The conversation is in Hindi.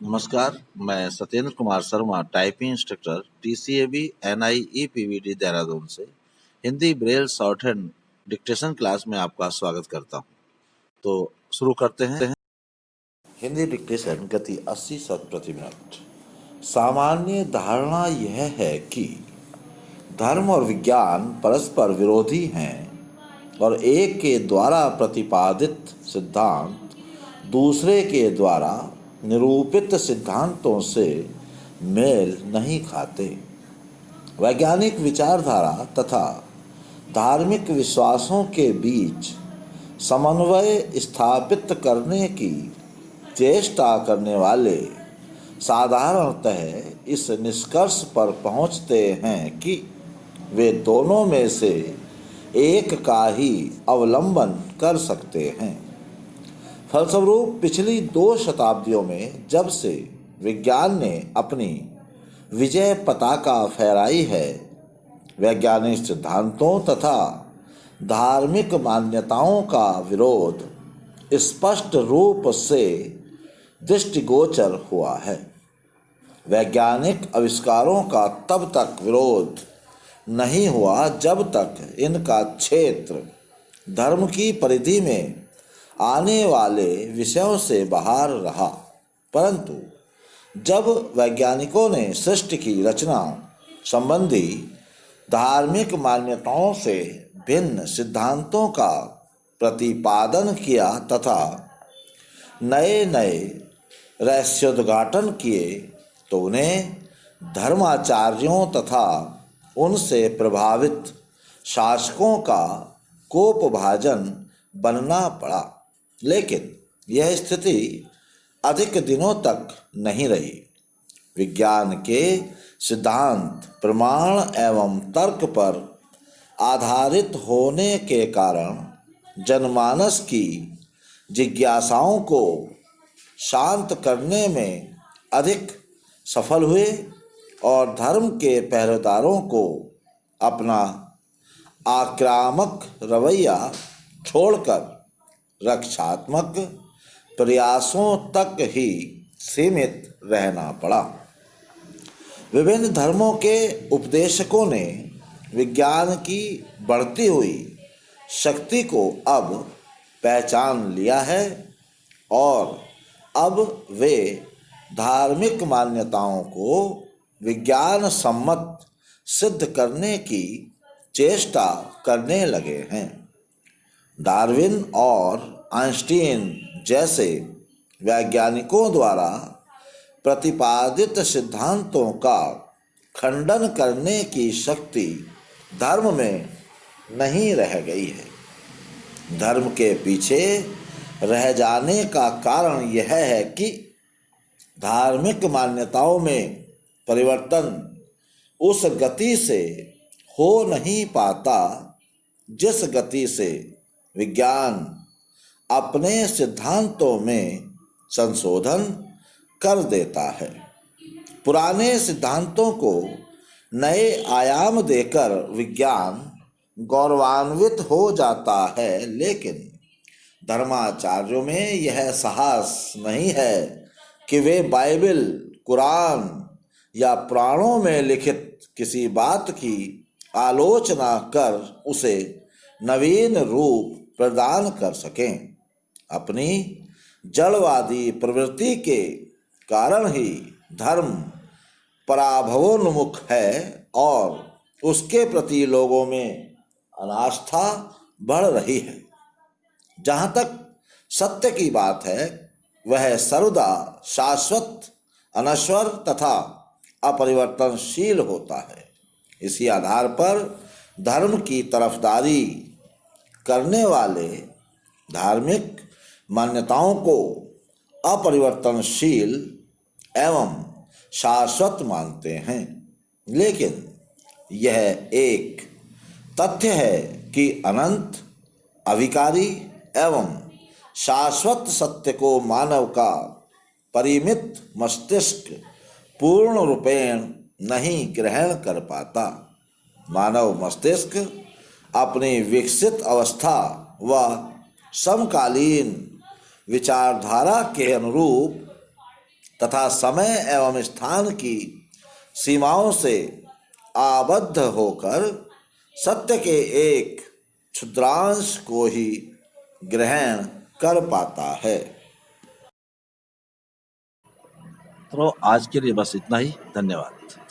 नमस्कार, मैं Satyendra Kumar Sharma, typing instructor, TCAB NI EPVD Dehradun से Hindi braille shorthand dictation class में आपका स्वागत करता हूं। तो शुरू करते हैं। हिंदी डिक्टेशन गति 80 शब्द प्रति मिनट। सामान्य धारणा यह है कि धर्म और विज्ञान परस्पर विरोधी हैं और एक के द्वारा प्रतिपादित सिद्धांत दूसरे के द्वारा निरूपित सिद्धांतों से मेल नहीं खाते। वैज्ञानिक विचारधारा तथा धार्मिक विश्वासों के बीच समन्वय स्थापित करने की चेष्टा करने वाले साधारणतः इस निष्कर्ष पर पहुंचते हैं कि वे दोनों में से एक का ही अवलंबन कर सकते हैं। फलस्वरूप पिछली 2 शताब्दियों में जब से विज्ञान ने अपनी विजय पताका फहराई है, वैज्ञानिक सिद्धांतों तथा धार्मिक मान्यताओं का विरोध स्पष्ट रूप से दृष्टिगोचर हुआ है। वैज्ञानिक आविष्कारों का तब तक विरोध नहीं हुआ जब तक इनका क्षेत्र धर्म की परिधि में आने वाले विषयों से बाहर रहा, परंतु जब वैज्ञानिकों ने सृष्टि की रचना संबंधी धार्मिक मान्यताओं से भिन्न सिद्धांतों का प्रतिपादन किया तथा नए नए रहस्योद्घाटन किए, तो उन्हें धर्माचार्यों तथा उनसे प्रभावित शासकों का कोपभाजन बनना पड़ा। लेकिन यह स्थिति अधिक दिनों तक नहीं रही। विज्ञान के सिद्धांत प्रमाण एवं तर्क पर आधारित होने के कारण जनमानस की जिज्ञासाओं को शांत करने में अधिक सफल हुए और धर्म के पहरेदारों को अपना आक्रामक रवैया छोड़कर रक्षात्मक प्रयासों तक ही सीमित रहना पड़ा। विभिन्न धर्मों के उपदेशकों ने विज्ञान की बढ़ती हुई शक्ति को अब पहचान लिया है और अब वे धार्मिक मान्यताओं को विज्ञान सम्मत सिद्ध करने की चेष्टा करने लगे हैं। डार्विन और आइंस्टीन जैसे वैज्ञानिकों द्वारा प्रतिपादित सिद्धांतों का खंडन करने की शक्ति धर्म में नहीं रह गई है। धर्म के पीछे रह जाने का कारण यह है कि धार्मिक मान्यताओं में परिवर्तन उस गति से हो नहीं पाता जिस गति से विज्ञान अपने सिद्धांतों में संशोधन कर देता है। पुराने सिद्धांतों को नए आयाम देकर विज्ञान गौरवान्वित हो जाता है, लेकिन धर्माचार्यों में यह साहस नहीं है कि वे बाइबल, कुरान या पुराणों में लिखित किसी बात की आलोचना कर उसे नवीन रूप प्रदान कर सकें। अपनी जड़वादी प्रवृत्ति के कारण ही धर्म पराभवोन्मुख है और उसके प्रति लोगों में अनास्था बढ़ रही है। जहाँ तक सत्य की बात है, वह सर्वदा शाश्वत, अनश्वर तथा अपरिवर्तनशील होता है। इसी आधार पर धर्म की तरफदारी करने वाले धार्मिक मान्यताओं को अपरिवर्तनशील एवं शाश्वत मानते हैं। लेकिन यह एक तथ्य है कि अनंत, अविकारी एवं शाश्वत सत्य को मानव का परिमित मस्तिष्क पूर्ण रूपेण नहीं ग्रहण कर पाता। मानव मस्तिष्क अपनी विकसित अवस्था व समकालीन विचारधारा के अनुरूप तथा समय एवं स्थान की सीमाओं से आबद्ध होकर सत्य के एक क्षुद्रांश को ही ग्रहण कर पाता है। तो आज के लिए बस इतना ही। धन्यवाद।